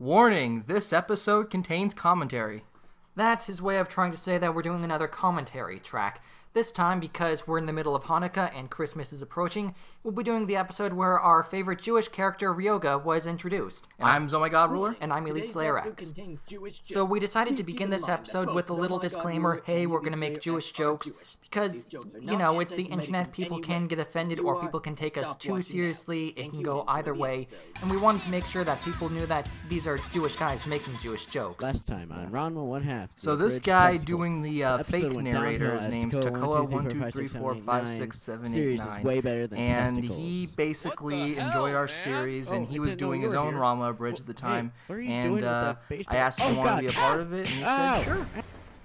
Warning, this episode contains commentary. That's his way of trying to say that we're doing another commentary track. This time, because we're in the middle of Hanukkah and Christmas is approaching, we'll be doing the episode where our favorite Jewish character, Ryoga, was introduced. And I'm Zomg-Elite Ruler. And I'm Elite Slayer X. So we decided to begin this episode with a little disclaimer, hey, we're going to make Jewish jokes, because, you know, it's the internet, people can get offended or people can take us too seriously, it can go either way, and we wanted to make sure that people knew that these are Jewish guys making Jewish jokes. Last time on Ranma 1/2. So this guy doing the fake narrator is named Takoa123456789, and he basically enjoyed our series, and he was doing his own Ranma bridge at the time, and I asked if he wanted to be a part of it, and he said sure.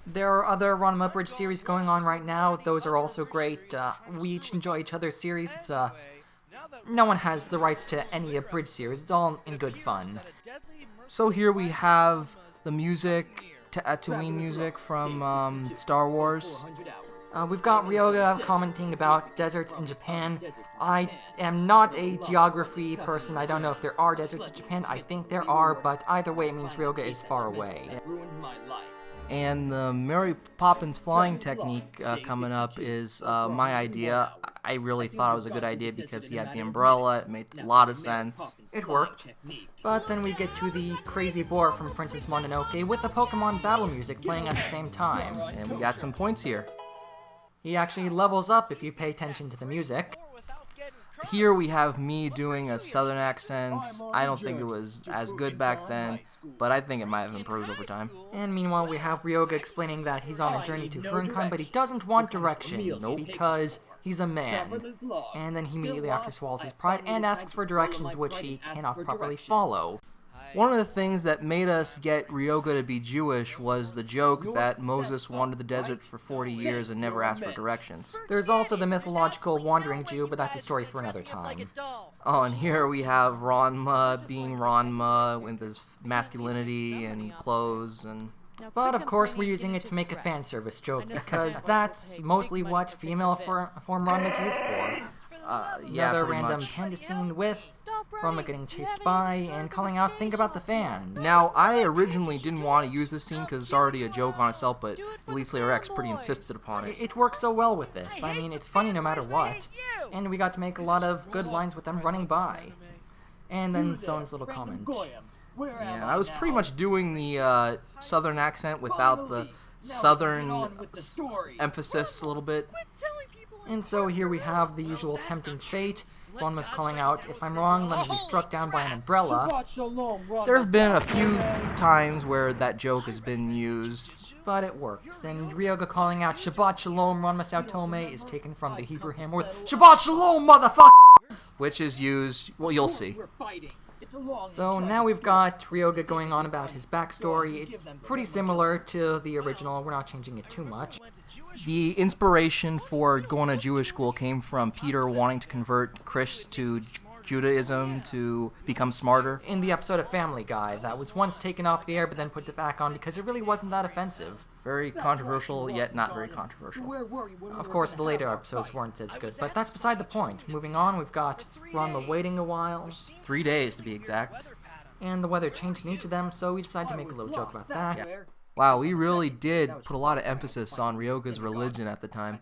There are other Ranma Bridge series going on right now. Those are also great. We each enjoy each other's series. It's no one has the rights to any Bridge series. It's all in good fun. So here we have the music, Tatooine music from Star Wars. We've got Ryoga commenting about deserts in Japan. I am not a geography person. I don't know if there are deserts in Japan. I think there are, but either way it means Ryoga is far away. And the Mary Poppins flying technique coming up is my idea. I really thought it was a good idea because he had the umbrella. It made a lot of sense. It worked. But then we get to the crazy boar from Princess Mononoke with the Pokemon battle music playing at the same time. And we got some points here. He actually levels up if you pay attention to the music. Here we have me doing a southern accent. I don't think it was as good back then, but I think it might have improved over time. And meanwhile we have Ryoga explaining that he's on a journey to Furuncon, but he doesn't want directions because he's a man. And then he immediately after swallows his pride and asks for directions which he cannot properly follow. One of the things that made us get Ryoga to be Jewish was the joke that Moses wandered the desert for 40 years and never asked for directions. There's also the mythological wandering Jew, but that's a story for another time. Oh, and here we have Ranma being Ranma with his masculinity and clothes and... But of course we're using it to make a fan service joke because that's mostly what female form Ranma is used for. Yeah, another random much. panda scene with Ranma getting chased by and calling out, think about the fans. Now, I originally didn't want to use this scene because it's already a joke on itself, but Elite Slayer X pretty insisted upon it. It works so well with this. I mean, it's funny no matter what. And we got to make a lot of good lines with them running by. And then Son's little comment. Yeah, I was pretty much doing the southern accent without the southern emphasis a little bit. And so here we have the usual tempting fate. Ranma's calling out, if I'm wrong, let me be struck down by an umbrella. There have been a few times where that joke has been used, but it works. And Ryoga calling out, Shabbat Shalom, Ranma Saotome is taken from the Hebrew hymn with, Shabbat Shalom, motherfuckers! Which is used, well, you'll see. So now we've got Ryoga going on about his backstory. It's pretty similar to the original. We're not changing it too much. The inspiration for going to Jewish school came from Peter wanting to convert Chris to Judaism to become smarter. In the episode of Family Guy, that was once taken off the air but then put it back on because it really wasn't that offensive. Very controversial, yet not very controversial. Of course, the later episodes weren't as good, but that's beside the point. Moving on, we've got Ranma waiting a while. 3 days, to be exact. And the weather changed in each of them, so we decided to make a little joke about that. Yeah. Wow, we really did put a lot of emphasis on Ryoga's religion at the time.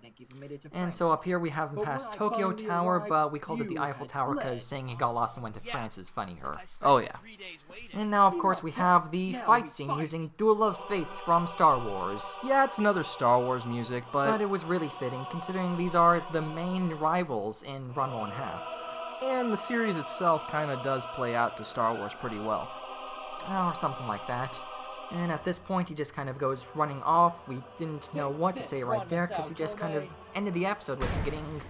And so up here we haven't passed Tokyo Tower, but we called it the Eiffel Tower because saying he got lost and went to France is funnier. Oh yeah. And now of course we have the fight scene using Duel of Fates from Star Wars. Yeah, it's another Star Wars music, but it was really fitting considering these are the main rivals in Ranma 1/2. And the series itself kind of does play out to Star Wars pretty well. Or something like that. And at this point, he just kind of goes running off. We didn't know what to say right there, because he just kind of ended the episode with him getting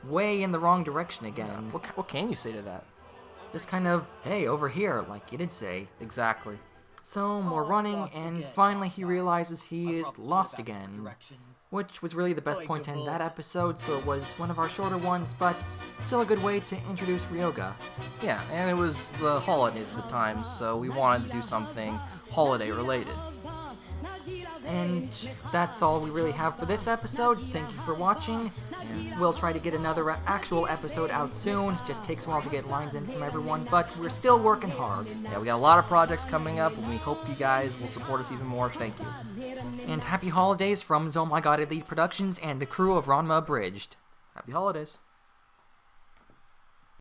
way in the wrong direction again. What can you say to that? Just kind of, hey, over here, like you did say. Exactly. So, more running, and finally he realizes he is lost again. Which was really the best point to end that episode, so it was one of our shorter ones, but still a good way to introduce Ryoga. Yeah, and it was the holidays at the time, so we wanted to do something holiday related. And that's all we really have for this episode. Thank you for watching. We'll try to get another actual episode out soon. Just takes a while to get lines in from everyone, but we're still working hard. Yeah, we got a lot of projects coming up, and we hope you guys will support us even more. Thank you. And happy holidays from Zomg-Elite Productions and the crew of Ranma Abridged. Happy holidays.